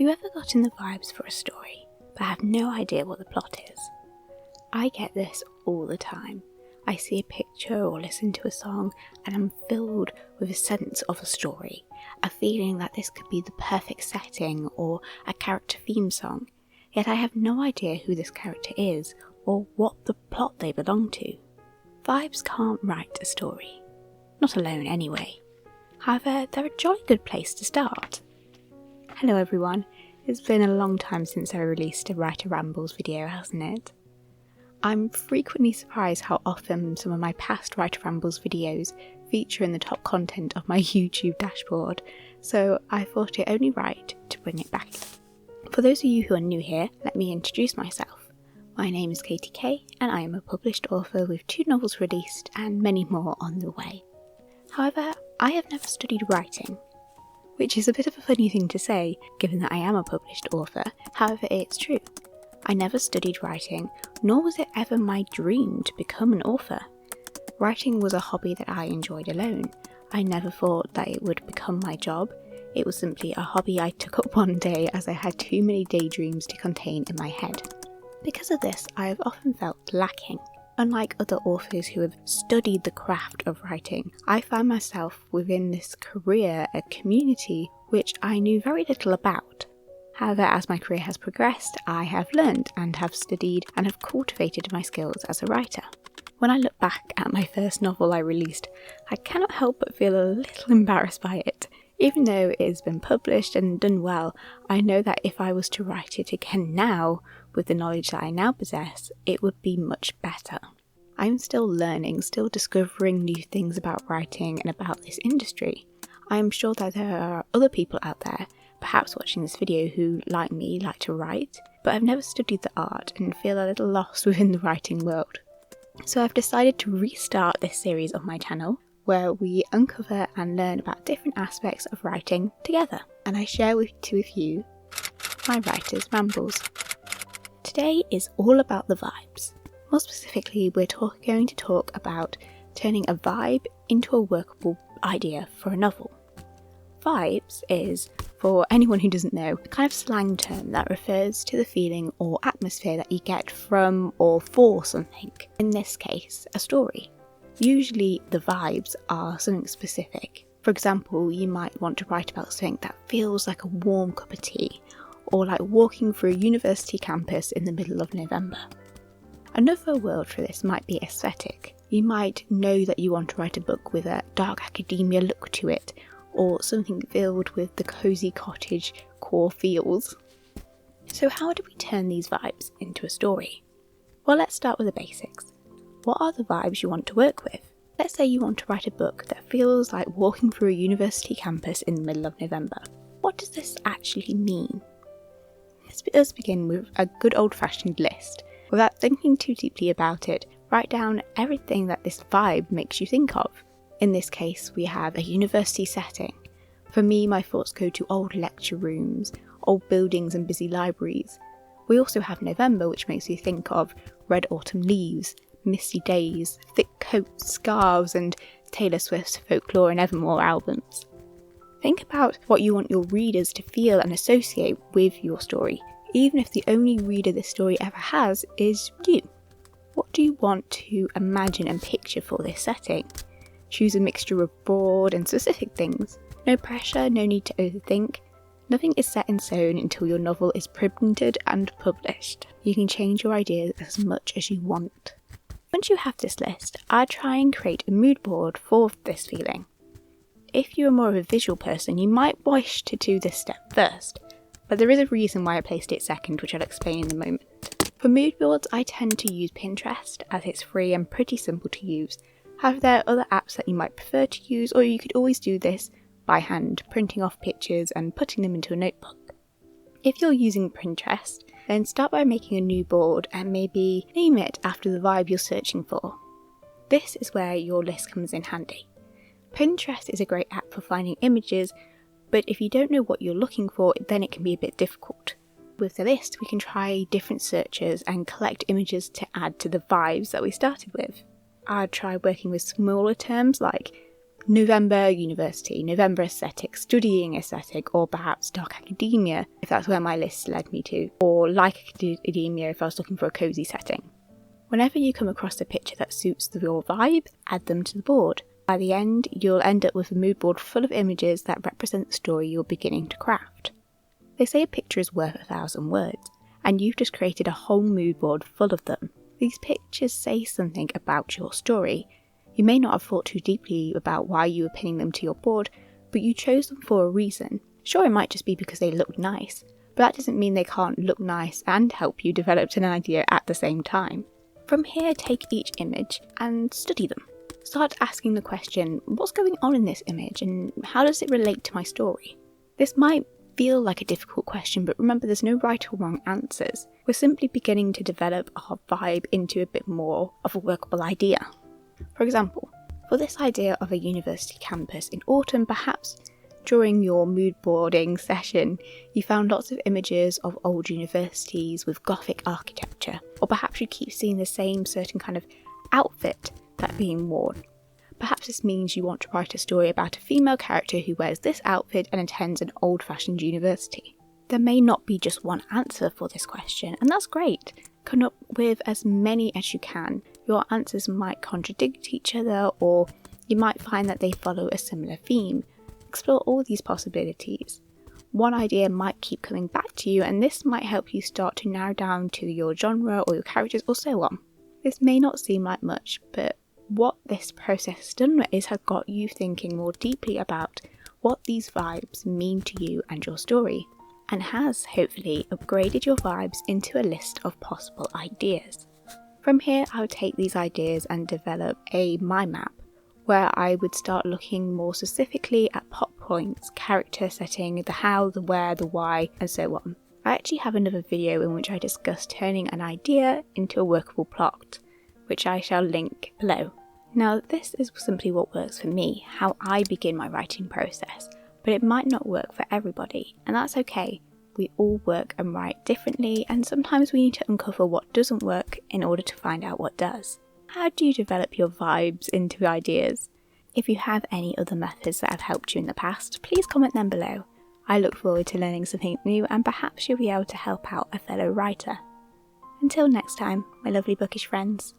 you ever gotten the vibes for a story, but have no idea what the plot is? I get this all the time. I see a picture or listen to a song and I'm filled with a sense of a story, a feeling that this could be the perfect setting or a character theme song, yet I have no idea who this character is or what the plot they belong to. Vibes can't write a story. Not alone anyway. However, they're a jolly good place to start. Hello everyone, it's been a long time since I released a Writer Rambles video, hasn't it? I'm frequently surprised how often some of my past Writer Rambles videos feature in the top content of my YouTube dashboard, so I thought it only right to bring it back. For those of you who are new here, let me introduce myself. My name is K.T.KAYE and I am a published author with 2 novels released and many more on the way. However, I have never studied writing, which is a bit of a funny thing to say given that I am a published author. However, it's true. I never studied writing, nor was it ever my dream to become an author. Writing was a hobby that I enjoyed alone. I never thought that it would become my job. It was simply a hobby I took up one day as I had too many daydreams to contain in my head. Because of this, I have often felt lacking. Unlike other authors who have studied the craft of writing, I found myself within this career, a community which I knew very little about. However, as my career has progressed, I have learned and have studied and have cultivated my skills as a writer. When I look back at my first novel I released, I cannot help but feel a little embarrassed by it. Even though it has been published and done well, I know that if I was to write it again now, with the knowledge that I now possess, it would be much better. I'm still learning, still discovering new things about writing and about this industry. I am sure that there are other people out there, perhaps watching this video, who, like me, like to write, but have never studied the art and feel a little lost within the writing world. So I've decided to restart this series on my channel, where we uncover and learn about different aspects of writing together, and I share with you my writer's rambles. Today is all about the vibes. More specifically, we're going to talk about turning a vibe into a workable idea for a novel. Vibes is, for anyone who doesn't know, a kind of slang term that refers to the feeling or atmosphere that you get from or for something. In this case, a story. Usually the vibes are something specific. For example, you might want to write about something that feels like a warm cup of tea, or like walking through a university campus in the middle of November. Another word for this might be aesthetic. You might know that you want to write a book with a dark academia look to it, or something filled with the cosy cottage core feels. So how do we turn these vibes into a story? Well, let's start with the basics. What are the vibes you want to work with? Let's say you want to write a book that feels like walking through a university campus in the middle of November. What does this actually mean? Let's begin with a good old-fashioned list. Without thinking too deeply about it, write down everything that this vibe makes you think of. In this case, we have a university setting. For me, my thoughts go to old lecture rooms, old buildings and busy libraries. We also have November, which makes me think of red autumn leaves, misty days, thick coats, scarves, and Taylor Swift's Folklore and Evermore albums. Think about what you want your readers to feel and associate with your story, even if the only reader this story ever has is you. What do you want to imagine and picture for this setting? Choose a mixture of broad and specific things. No pressure, no need to overthink. Nothing is set in stone until your novel is printed and published. You can change your ideas as much as you want. Once you have this list, I'd try and create a mood board for this feeling. If you're more of a visual person, you might wish to do this step first, but there is a reason why I placed it second, which I'll explain in a moment. For mood boards, I tend to use Pinterest, as it's free and pretty simple to use. However, there are other apps that you might prefer to use, or you could always do this by hand, printing off pictures and putting them into a notebook. If you're using Pinterest, then start by making a new board and maybe name it after the vibe you're searching for. This is where your list comes in handy. Pinterest is a great app for finding images, but if you don't know what you're looking for, then it can be a bit difficult. With the list, we can try different searches and collect images to add to the vibes that we started with. I'd try working with smaller terms like November university, November aesthetic, studying aesthetic, or perhaps dark academia, if that's where my list led me to, or like academia if I was looking for a cosy setting. Whenever you come across a picture that suits your vibe, add them to the board. By the end, you'll end up with a mood board full of images that represent the story you're beginning to craft. They say a picture is worth 1,000 words, and you've just created a whole mood board full of them. These pictures say something about your story. You may not have thought too deeply about why you were pinning them to your board, but you chose them for a reason. Sure, it might just be because they look nice, but that doesn't mean they can't look nice and help you develop an idea at the same time. From here, take each image and study them. Start asking the question, what's going on in this image and how does it relate to my story? This might feel like a difficult question, but remember there's no right or wrong answers. We're simply beginning to develop our vibe into a bit more of a workable idea. For example, for this idea of a university campus in autumn, perhaps during your mood boarding session, you found lots of images of old universities with Gothic architecture, or perhaps you keep seeing the same certain kind of outfit that's being worn. Perhaps this means you want to write a story about a female character who wears this outfit and attends an old-fashioned university. There may not be just one answer for this question, and that's great. Come up with as many as you can. Your answers might contradict each other, or you might find that they follow a similar theme. Explore all these possibilities. One idea might keep coming back to you, and this might help you start to narrow down to your genre or your characters or so on. This may not seem like much, but what this process has done is has got you thinking more deeply about what these vibes mean to you and your story, and has hopefully upgraded your vibes into a list of possible ideas. From here, I would take these ideas and develop a mind map, where I would start looking more specifically at plot points, character setting, the how, the where, the why, and so on. I actually have another video in which I discuss turning an idea into a workable plot, which I shall link below. Now, this is simply what works for me, how I begin my writing process, but it might not work for everybody, and that's okay. We all work and write differently, and sometimes we need to uncover what doesn't work in order to find out what does. How do you develop your vibes into ideas? If you have any other methods that have helped you in the past, please comment them below. I look forward to learning something new, and perhaps you'll be able to help out a fellow writer. Until next time, my lovely bookish friends.